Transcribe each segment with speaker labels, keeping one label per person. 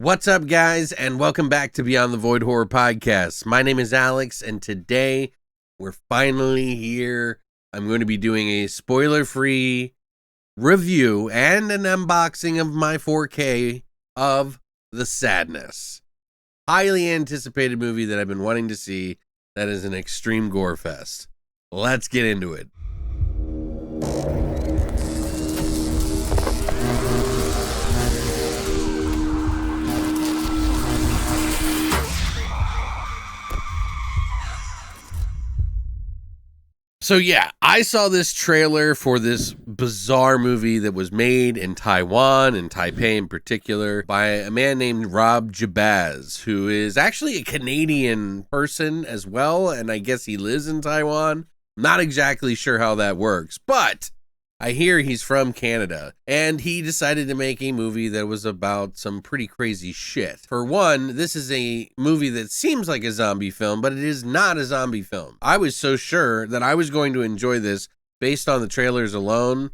Speaker 1: What's up, guys, and welcome back to Beyond the Void Horror Podcast. My name is Alex, and today we're finally here. I'm going to be doing a spoiler-free review and an unboxing of my 4K of The Sadness. Highly anticipated movie that I've been wanting to see that is an extreme gore fest. Let's get into it. So yeah, I saw this trailer for this bizarre movie that was made in Taiwan, and Taipei in particular, by a man named Rob Jabaz, who is actually a Canadian person as well, and I guess he lives in Taiwan. Not exactly sure how that works, but I hear he's from Canada, and he decided to make a movie that was about some pretty crazy shit. For one, this is a movie that seems like a zombie film, but it is not a zombie film. I was so sure that I was going to enjoy this based on the trailers alone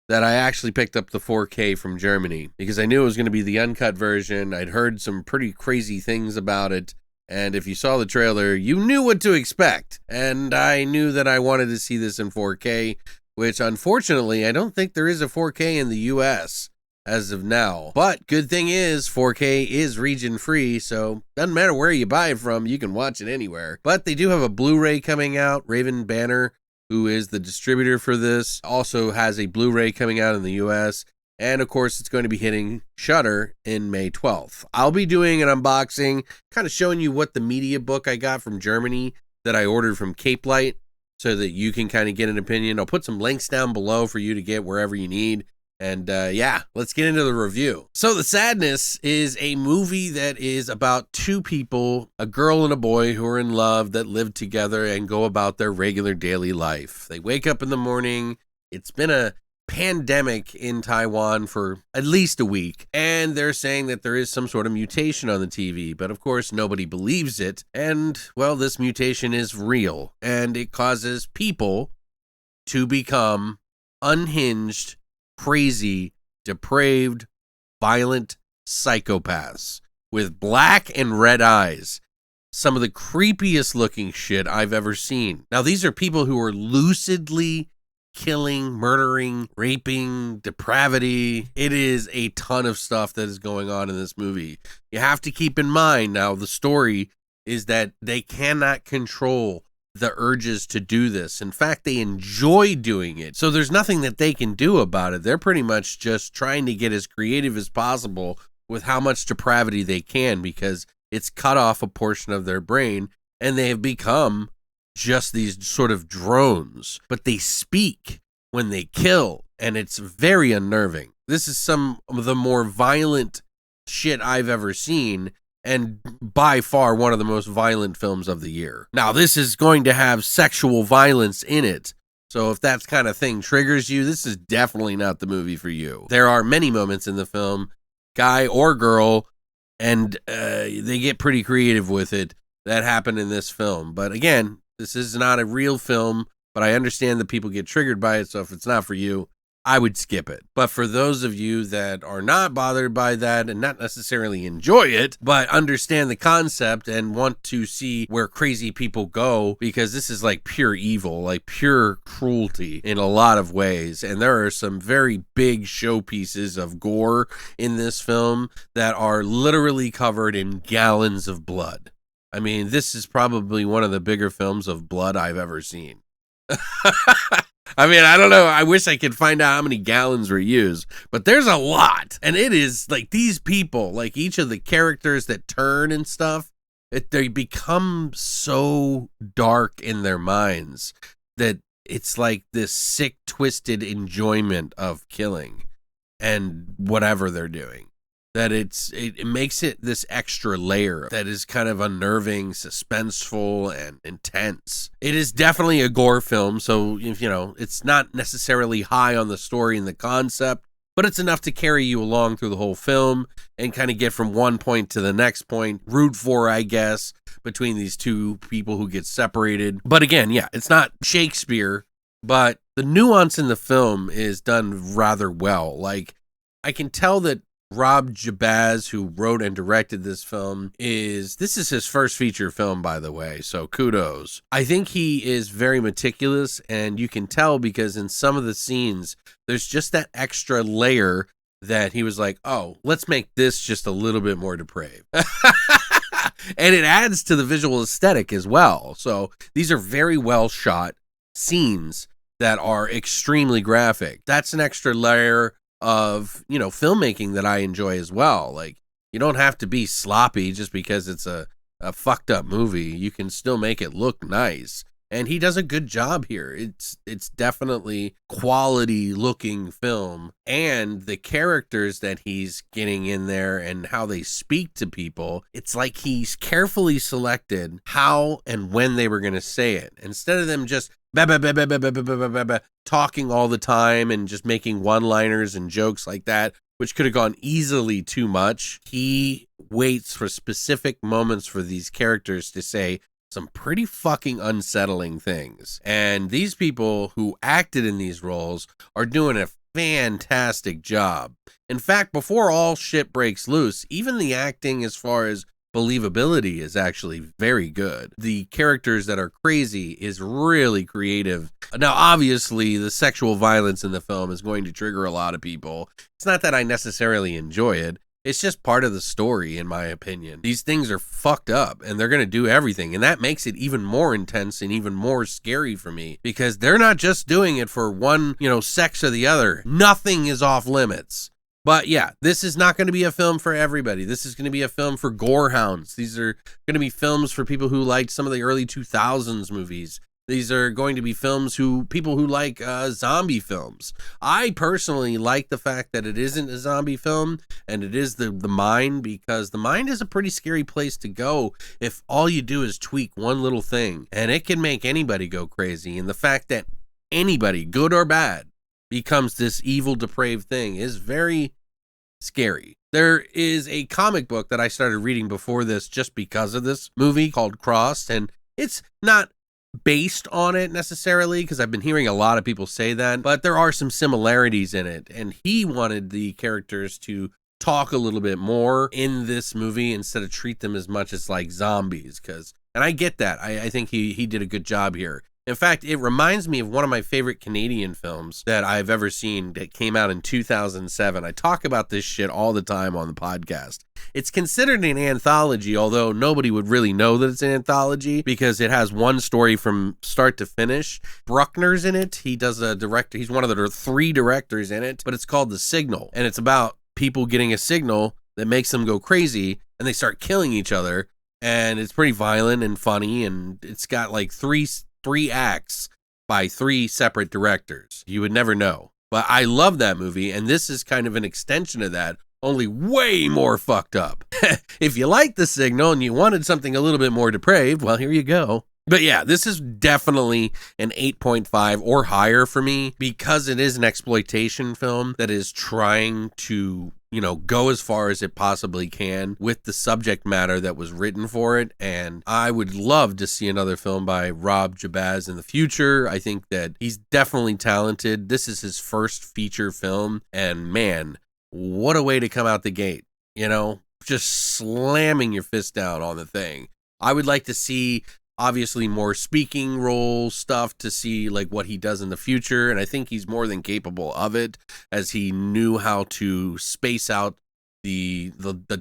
Speaker 1: that I actually picked up the 4K from Germany because I knew it was going to be the uncut version. I'd heard some pretty crazy things about it. And if you saw the trailer, you knew what to expect. And I knew that I wanted to see this in 4K, which unfortunately, I don't think there is a 4K in the US as of now. But good thing is 4K is region free, so doesn't matter where you buy it from, you can watch it anywhere. But they do have a Blu-ray coming out. Raven Banner, who is the distributor for this, also has a Blu-ray coming out in the US. And of course, it's going to be hitting Shudder in May 12th. I'll be doing an unboxing, kind of showing you what the media book I got from Germany that I ordered from Cape Light, so that you can kind of get an opinion. I'll put some links down below for you to get wherever you need. And yeah, let's get into the review. So The Sadness is a movie that is about two people, a girl and a boy who are in love, that live together and go about their regular daily life. They wake up in the morning. It's been a pandemic in Taiwan for at least a week, and they're saying that there is some sort of mutation on the TV, but of course nobody believes it. And well, this mutation is real, and it causes people to become unhinged, crazy, depraved, violent psychopaths with black and red eyes. Some of the creepiest looking shit I've ever seen. Now, these are people who are lucidly killing, murdering, raping, depravity. It is a ton of stuff that is going on in this movie. You have to keep in mind now, the story is that they cannot control the urges to do this. In fact, they enjoy doing it. So there's nothing that they can do about it. They're pretty much just trying to get as creative as possible with how much depravity they can, because it's cut off a portion of their brain, and they have become just these sort of drones, but they speak when they kill, and it's very unnerving. This is some of the more violent shit I've ever seen, and by far one of the most violent films of the year. Now, this is going to have sexual violence in it, so if that kind of thing triggers you, this is definitely not the movie for you. There are many moments in the film, guy or girl, and they get pretty creative with it, that happen in this film. But again, this is not a real film, but I understand that people get triggered by it, so if it's not for you, I would skip it. But for those of you that are not bothered by that and not necessarily enjoy it, but understand the concept and want to see where crazy people go, because this is like pure evil, like pure cruelty in a lot of ways. And there are some very big showpieces of gore in this film that are literally covered in gallons of blood. I mean, this is probably one of the bigger films of blood I've ever seen. I mean, I don't know. I wish I could find out how many gallons were used, but there's a lot. And it is like these people, like each of the characters that turn and stuff, they become so dark in their minds that it's like this sick, twisted enjoyment of killing and whatever they're doing. That it makes it this extra layer that is kind of unnerving, suspenseful, and intense. It is definitely a gore film, so it's not necessarily high on the story and the concept, but it's enough to carry you along through the whole film and kind of get from one point to the next point, root for, I guess, between these two people who get separated. But again, yeah, it's not Shakespeare, but the nuance in the film is done rather well. Like, I can tell that Rob Jabaz, who wrote and directed this film, this is his first feature film, by the way, so kudos. I think he is very meticulous, and you can tell because in some of the scenes, there's just that extra layer that he was like, oh, let's make this just a little bit more depraved. And it adds to the visual aesthetic as well. So these are very well shot scenes that are extremely graphic. That's an extra layer of, filmmaking that I enjoy as well. Like, you don't have to be sloppy just because it's a fucked up movie. You can still make it look nice. And he does a good job here. It's definitely quality looking film, and the characters that he's getting in there and how they speak to people, it's like he's carefully selected how and when they were going to say it. Instead of them just talking all the time and just making one-liners and jokes like that, which could have gone easily too much, he waits for specific moments for these characters to say some pretty fucking unsettling things. And these people who acted in these roles are doing a fantastic job. In fact, before all shit breaks loose, even the acting as far as believability is actually very good. The characters that are crazy is really creative. Now, obviously, the sexual violence in the film is going to trigger a lot of people. It's not that I necessarily enjoy it. It's just part of the story, in my opinion. These things are fucked up, and they're going to do everything, and that makes it even more intense and even more scary for me, because they're not just doing it for one, sex or the other. Nothing is off limits. But yeah, this is not going to be a film for everybody. This is going to be a film for gorehounds. These are going to be films for people who liked some of the early 2000s movies. These are going to be people who like zombie films. I personally like the fact that it isn't a zombie film and it is the mind, because the mind is a pretty scary place to go if all you do is tweak one little thing, and it can make anybody go crazy. And the fact that anybody, good or bad, becomes this evil, depraved thing is very scary. There is a comic book that I started reading before this just because of this movie called Crossed, and it's not based on it necessarily, because I've been hearing a lot of people say that, but there are some similarities in it, and he wanted the characters to talk a little bit more in this movie instead of treat them as much as like zombies, and I get that. I think he did a good job here. In fact, it reminds me of one of my favorite Canadian films that I've ever seen that came out in 2007. I talk about this shit all the time on the podcast. It's considered an anthology, although nobody would really know that it's an anthology because it has one story from start to finish. Bruckner's in it. He's one of the 3 directors in it, but it's called The Signal, and it's about people getting a signal that makes them go crazy, and they start killing each other, and it's pretty violent and funny, and it's got like three acts by 3 separate directors. You would never know. But I love that movie, and this is kind of an extension of that, only way more fucked up. If you like The Signal and you wanted something a little bit more depraved, well, here you go. But yeah, this is definitely an 8.5 or higher for me, because it is an exploitation film that is trying to, go as far as it possibly can with the subject matter that was written for it. And I would love to see another film by Rob Jabaz in the future. I think that he's definitely talented. This is his first feature film, and man, what a way to come out the gate, just slamming your fist down on the thing. I would like to see obviously more speaking role stuff to see like what he does in the future, and I think he's more than capable of it, as he knew how to space out the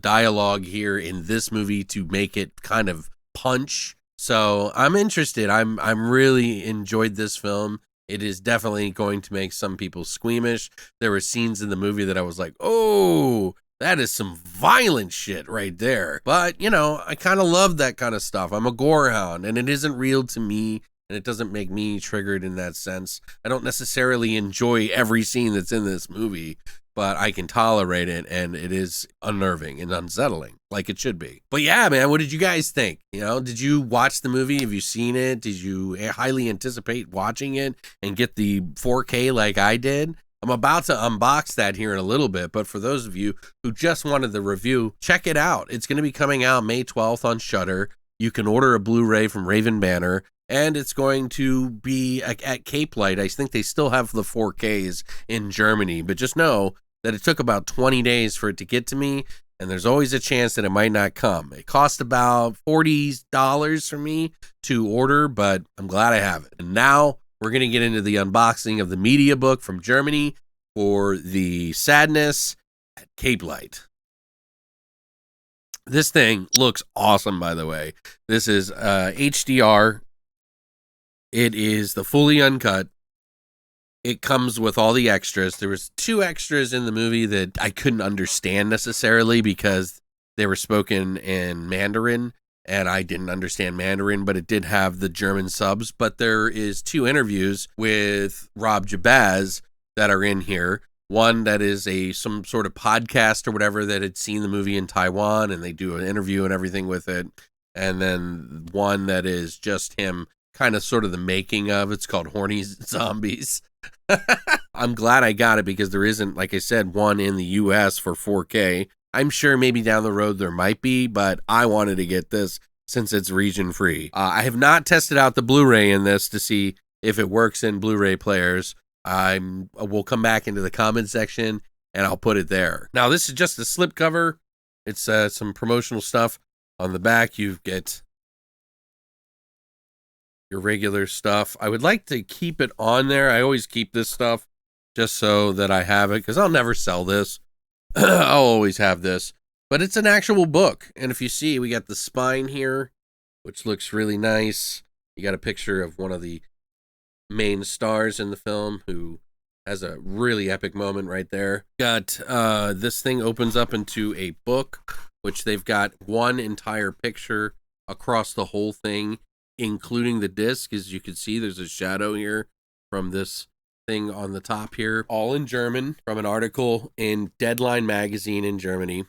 Speaker 1: dialogue here in this movie to make it kind of punch. So I'm interested. I'm really enjoyed this film. It is definitely going to make some people squeamish. There were scenes in the movie that I was like, oh, that is some violent shit right there. But, I kind of love that kind of stuff. I'm a gorehound, and it isn't real to me, and it doesn't make me triggered in that sense. I don't necessarily enjoy every scene that's in this movie, but I can tolerate it, and it is unnerving and unsettling, like it should be. But yeah, man, what did you guys think? Did you watch the movie? Have you seen it? Did you highly anticipate watching it and get the 4K like I did? I'm about to unbox that here in a little bit, but for those of you who just wanted the review, check it out. It's going to be coming out May 12th on Shudder. You can order a Blu-ray from Raven Banner, and it's going to be at Cape Light. I think they still have the 4Ks in Germany, but just know that it took about 20 days for it to get to me, and there's always a chance that it might not come. It cost about $40 for me to order, but I'm glad I have it. And now we're going to get into the unboxing of the media book from Germany for the Sadness at Cape Light. This thing looks awesome, by the way. This is HDR. It is the fully uncut. It comes with all the extras. There was 2 extras in the movie that I couldn't understand necessarily because they were spoken in Mandarin, and I didn't understand Mandarin, but it did have the German subs. But there is 2 interviews with Rob Jabaz that are in here. One that is some sort of podcast or whatever that had seen the movie in Taiwan, and they do an interview and everything with it. And then one that is just him, kind of sort of the making of. It's called Horny Zombies. I'm glad I got it because there isn't, like I said, one in the US for 4K. I'm sure maybe down the road there might be, but I wanted to get this since it's region free. I have not tested out the Blu-ray in this to see if it works in Blu-ray players. We'll come back into the comment section and I'll put it there. Now, this is just a slipcover. It's some promotional stuff. On the back, you get your regular stuff. I would like to keep it on there. I always keep this stuff just so that I have it because I'll never sell this. I'll always have this. But it's an actual book. And if you see, we got the spine here, which looks really nice. You got a picture of one of the main stars in the film who has a really epic moment right there. Got this thing opens up into a book, which they've got one entire picture across the whole thing, including the disc. As you can see, there's a shadow here from this thing on the top here, all in German from an article in Deadline magazine in Germany.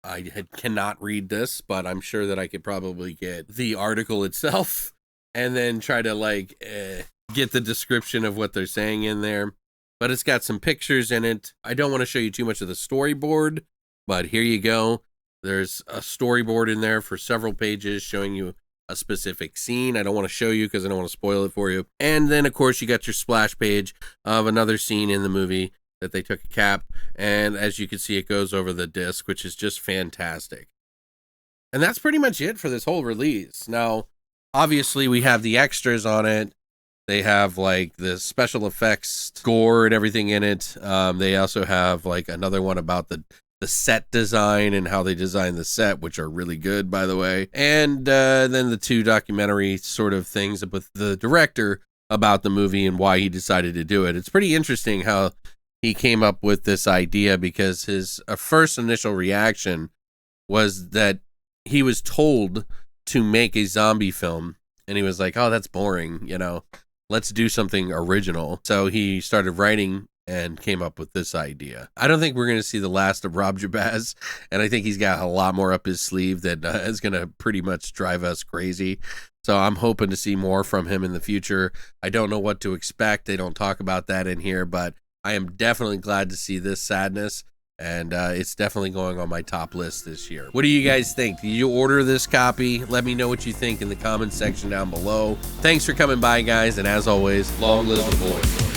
Speaker 1: I cannot read this, but I'm sure that I could probably get the article itself and then try to get the description of what they're saying in there. But it's got some pictures in it. I don't want to show you too much of the storyboard, but here you go. There's a storyboard in there for several pages showing you a specific scene. I don't want to show you because I don't want to spoil it for you. And then, of course, you got your splash page of another scene in the movie that they took a cap. And as you can see, it goes over the disc, which is just fantastic. And that's pretty much it for this whole release. Now, obviously, we have the extras on it. They have the special effects score and everything in it. They also have another one about the set design and how they designed the set, which are really good, by the way. And then the 2 documentary sort of things with the director about the movie and why he decided to do it. It's pretty interesting how he came up with this idea because his first initial reaction was that he was told to make a zombie film and he was like, oh, that's boring, let's do something original. So he started writing and came up with this idea. I don't think we're going to see the last of Rob Jabaz, and I think he's got a lot more up his sleeve that is going to pretty much drive us crazy. So I'm hoping to see more from him in the future. I don't know what to expect. They don't talk about that in here, but I am definitely glad to see this Sadness, and it's definitely going on my top list this year. What do you guys think? Did you order this copy? Let me know what you think in the comments section down below. Thanks for coming by, guys, and as always, long live the boys.